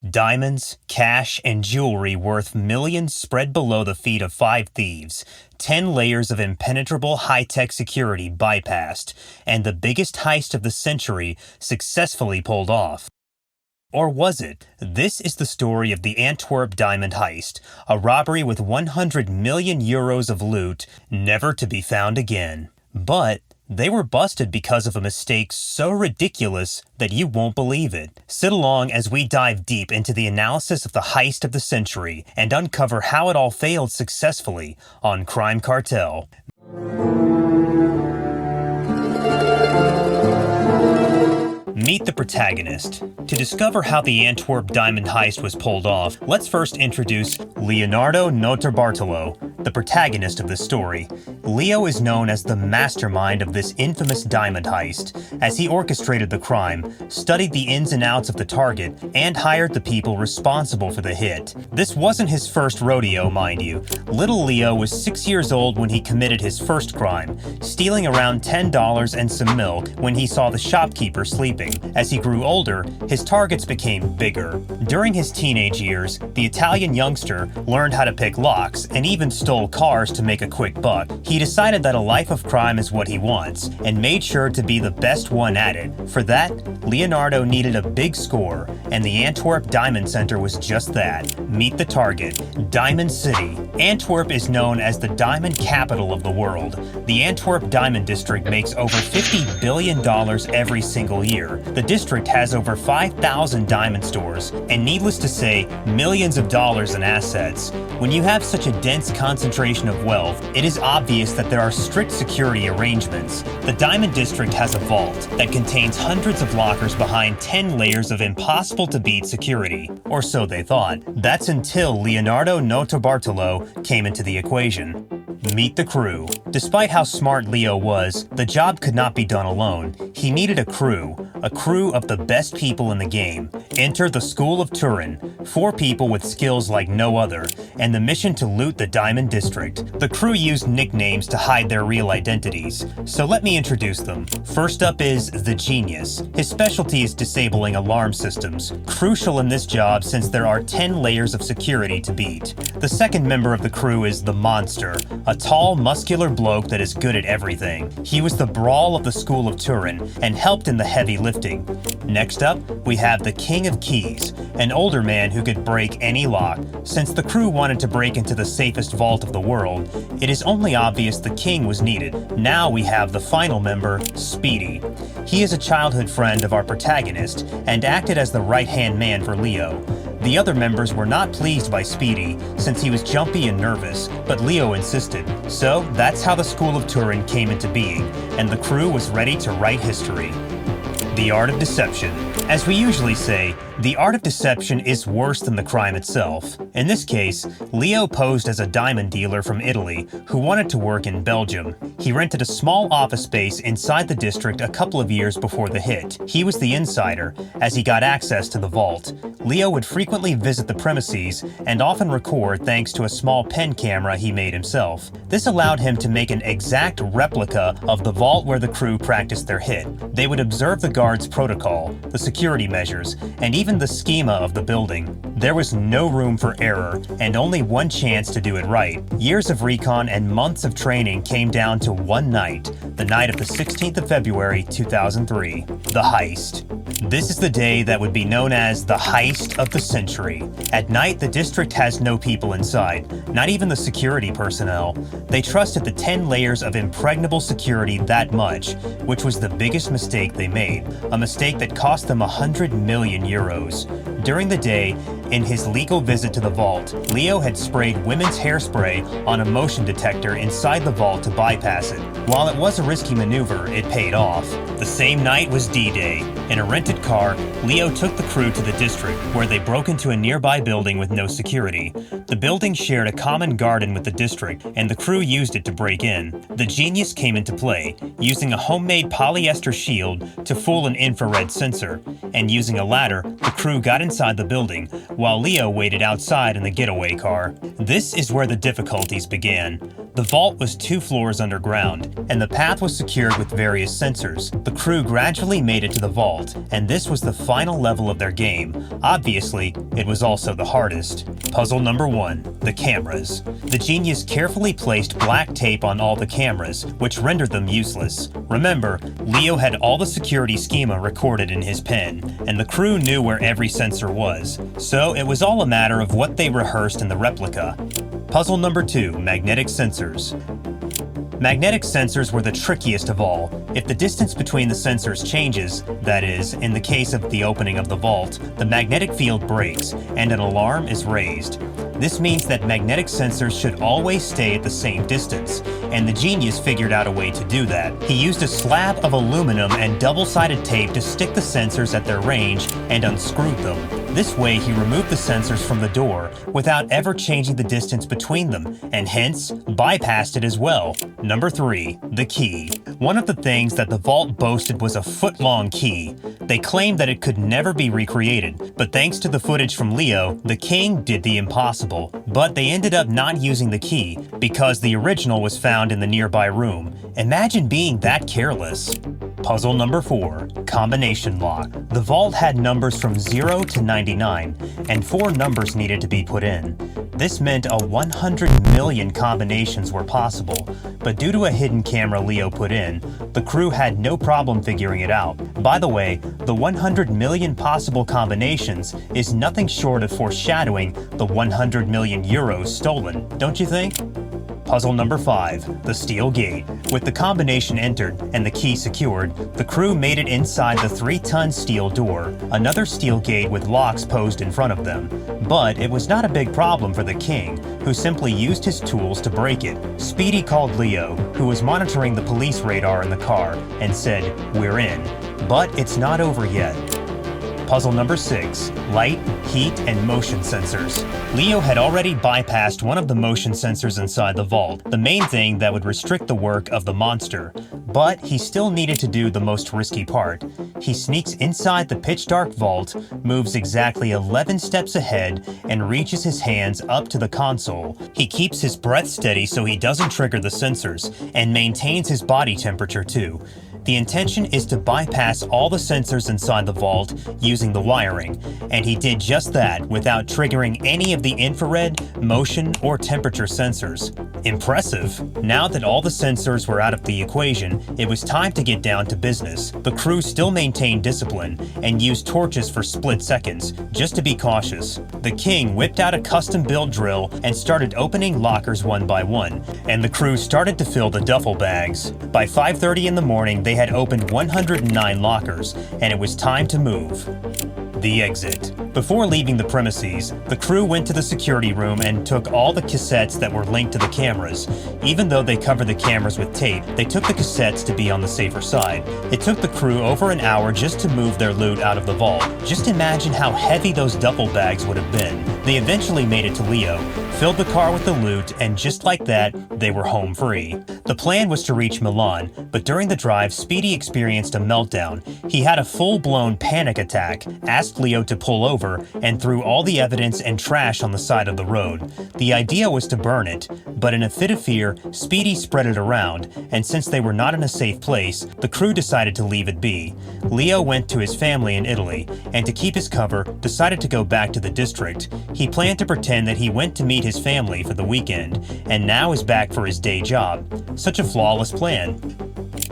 Diamonds, cash, and jewelry worth millions spread below the feet of 5 thieves, 10 layers of impenetrable high-tech security bypassed, and the biggest heist of the century successfully pulled off. Or was it? This is the story of the Antwerp Diamond Heist, a robbery with 100 million euros of loot never to be found again. But they were busted because of a mistake so ridiculous that you won't believe it. Sit along as we dive deep into the analysis of the heist of the century and uncover how it all failed successfully on Crime Cartel. Meet the protagonist. To discover how the Antwerp Diamond Heist was pulled off, let's first introduce Leonardo Notarbartolo, the protagonist of this story. Leo is known as the mastermind of this infamous diamond heist, as he orchestrated the crime, studied the ins and outs of the target, and hired the people responsible for the hit. This wasn't his first rodeo, mind you. Little Leo was 6 years old when he committed his first crime, stealing around $10 and some milk when he saw the shopkeeper sleeping. As he grew older, his targets became bigger. During his teenage years, the Italian youngster learned how to pick locks and even stole cars to make a quick buck. He decided that a life of crime is what he wants, and made sure to be the best one at it. For that, Leonardo needed a big score, and the Antwerp Diamond Center was just that. Meet the target, Diamond City. Antwerp is known as the diamond capital of the world. The Antwerp Diamond District makes over $50 billion every single year. The district has over 5,000 diamond stores, and needless to say, millions of dollars in assets. When you have such a dense concentration of wealth, it is obvious that there are strict security arrangements. The Diamond District has a vault that contains hundreds of lockers behind 10 layers of impossible-to-beat security. Or so they thought. That's until Leonardo Notarbartolo came into the equation. Meet the crew. Despite how smart Leo was, the job could not be done alone. He needed a crew of the best people in the game. Enter the School of Turin, 4 people with skills like no other, and the mission to loot the Diamond District. The crew used nicknames to hide their real identities, so let me introduce them. First up is the Genius. His specialty is disabling alarm systems, crucial in this job since there are 10 layers of security to beat. The second member of the crew is the Monster, a tall, muscular bloke that is good at everything. He was the brawl of the School of Turin and helped in the heavy lifting. Next up, we have the King of Keys, an older man who could break any lock. Since the crew wanted to break into the safest vault of the world, it is only obvious the king was needed. Now we have the final member, Speedy. He is a childhood friend of our protagonist and acted as the right-hand man for Leo. The other members were not pleased by Speedy, since he was jumpy and nervous, but Leo insisted. So that's how the School of Turin came into being, and the crew was ready to write history. The art of deception. As we usually say, the art of deception is worse than the crime itself. In this case, Leo posed as a diamond dealer from Italy who wanted to work in Belgium. He rented a small office space inside the district a couple of years before the hit. He was the insider, as he got access to the vault. Leo would frequently visit the premises and often record thanks to a small pen camera he made himself. This allowed him to make an exact replica of the vault where the crew practiced their hit. They would observe the guards' protocol, the security measures, and even the schema of the building. There was no room for error, and only one chance to do it right. Years of recon and months of training came down to one night, the night of the 16th of February, 2003. The heist. This is the day that would be known as the heist of the century. At night, the district has no people inside, not even the security personnel. They trusted the 10 layers of impregnable security that much, which was the biggest mistake they made, a mistake that cost them 100 million euros. During the day, in his legal visit to the vault, Leo had sprayed women's hairspray on a motion detector inside the vault to bypass it. While it was a risky maneuver, it paid off. The same night was D-Day. In a rented car, Leo took the crew to the district, where they broke into a nearby building with no security. The building shared a common garden with the district, and the crew used it to break in. The genius came into play, using a homemade polyester shield to fool an infrared sensor, and using a ladder, the crew got inside the building, while Leo waited outside in the getaway car. This is where the difficulties began. The vault was 2 floors underground, and the path was secured with various sensors. The crew gradually made it to the vault, and this was the final level of their game. Obviously, it was also the hardest. Puzzle number 1, the cameras. The genius carefully placed black tape on all the cameras, which rendered them useless. Remember, Leo had all the security schema recorded in his pen, and the crew knew where every sensor was, so it was all a matter of what they rehearsed in the replica. Puzzle number 2, magnetic sensors. Magnetic sensors were the trickiest of all. If the distance between the sensors changes, that is, in the case of the opening of the vault, the magnetic field breaks, and an alarm is raised. This means that magnetic sensors should always stay at the same distance, and the genius figured out a way to do that. He used a slab of aluminum and double-sided tape to stick the sensors at their range and unscrewed them. This way, he removed the sensors from the door without ever changing the distance between them, and hence, bypassed it as well. Number 3, the key. One of the things that the vault boasted was a foot-long key. They claimed that it could never be recreated, but thanks to the footage from Leo, the king did the impossible. But they ended up not using the key because the original was found in the nearby room. Imagine being that careless. Puzzle number 4, combination lock. The vault had numbers from 0 to 99, and 4 numbers needed to be put in. This meant a 100 million combinations were possible, but due to a hidden camera Leo put in, the crew had no problem figuring it out. By the way, the 100 million possible combinations is nothing short of foreshadowing the 100 million euros stolen, don't you think? Puzzle number 5, the steel gate. With the combination entered and the key secured, the crew made it inside the 3-ton steel door, another steel gate with locks posed in front of them. But it was not a big problem for the king, who simply used his tools to break it. Speedy called Leo, who was monitoring the police radar in the car, and said, "We're in." But it's not over yet. Puzzle number 6, light, heat, and motion sensors. Leo had already bypassed one of the motion sensors inside the vault, the main thing that would restrict the work of the monster. But he still needed to do the most risky part. He sneaks inside the pitch-dark vault, moves exactly 11 steps ahead, and reaches his hands up to the console. He keeps his breath steady so he doesn't trigger the sensors, and maintains his body temperature too. The intention is to bypass all the sensors inside the vault using the wiring, and he did just that without triggering any of the infrared, motion, or temperature sensors. Impressive! Now that all the sensors were out of the equation, it was time to get down to business. The crew still maintained discipline and used torches for split seconds, just to be cautious. The king whipped out a custom-built drill and started opening lockers one by one, and the crew started to fill the duffel bags. By 5:30 in the morning, they had opened 109 lockers, and it was time to move. The exit. Before leaving the premises, the crew went to the security room and took all the cassettes that were linked to the cameras. Even though they covered the cameras with tape, they took the cassettes to be on the safer side. It took the crew over an hour just to move their loot out of the vault. Just imagine how heavy those duffel bags would have been. They eventually made it to Leo, filled the car with the loot, and just like that, they were home free. The plan was to reach Milan, but during the drive, Speedy experienced a meltdown. He had a full-blown panic attack, asked Leo to pull over, and threw all the evidence and trash on the side of the road. The idea was to burn it, but in a fit of fear, Speedy spread it around, and since they were not in a safe place, the crew decided to leave it be. Leo went to his family in Italy, and to keep his cover, decided to go back to the district. He planned to pretend that he went to meet his family for the weekend, and now is back for his day job. Such a flawless plan.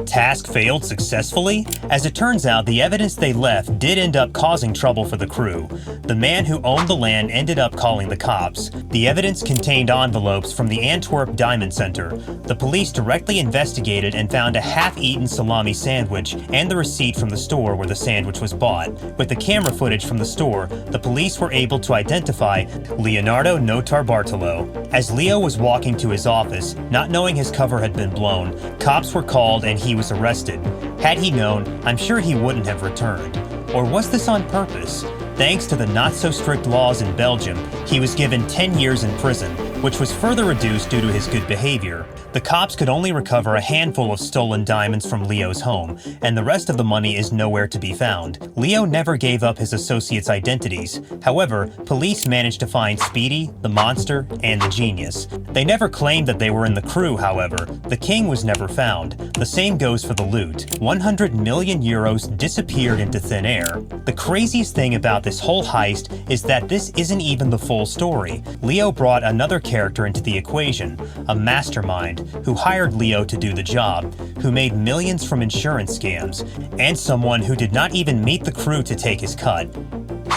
Task failed successfully? As it turns out, the evidence they left did end up causing trouble for the crew. The man who owned the land ended up calling the cops. The evidence contained envelopes from the Antwerp Diamond Center. The police directly investigated and found a half-eaten salami sandwich and the receipt from the store where the sandwich was bought. With the camera footage from the store, the police were able to identify Leonardo Notarbartolo. As Leo was walking to his office, not knowing his cover had been blown, cops were called and he was arrested. Had he known, I'm sure he wouldn't have returned. Or was this on purpose? Thanks to the not-so-strict laws in Belgium, he was given 10 years in prison, which was further reduced due to his good behavior. The cops could only recover a handful of stolen diamonds from Leo's home, and the rest of the money is nowhere to be found. Leo never gave up his associates' identities. However, police managed to find Speedy, the monster, and the genius. They never claimed that they were in the crew, however. The king was never found. The same goes for the loot. 100 million euros disappeared into thin air. The craziest thing about this whole heist is that this isn't even the full story. Leo brought another character into the equation, a mastermind, who hired Leo to do the job, who made millions from insurance scams, and someone who did not even meet the crew to take his cut.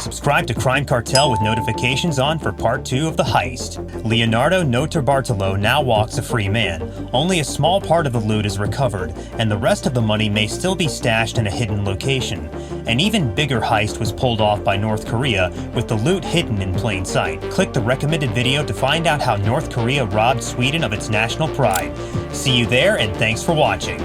Subscribe to Crime Cartel with notifications on for part 2 of the heist. Leonardo Notarbartolo now walks a free man. Only a small part of the loot is recovered, and the rest of the money may still be stashed in a hidden location. An even bigger heist was pulled off by North Korea, with the loot hidden in plain sight. Click the recommended video to find out how North Korea robbed Sweden of its national pride. See you there, and thanks for watching.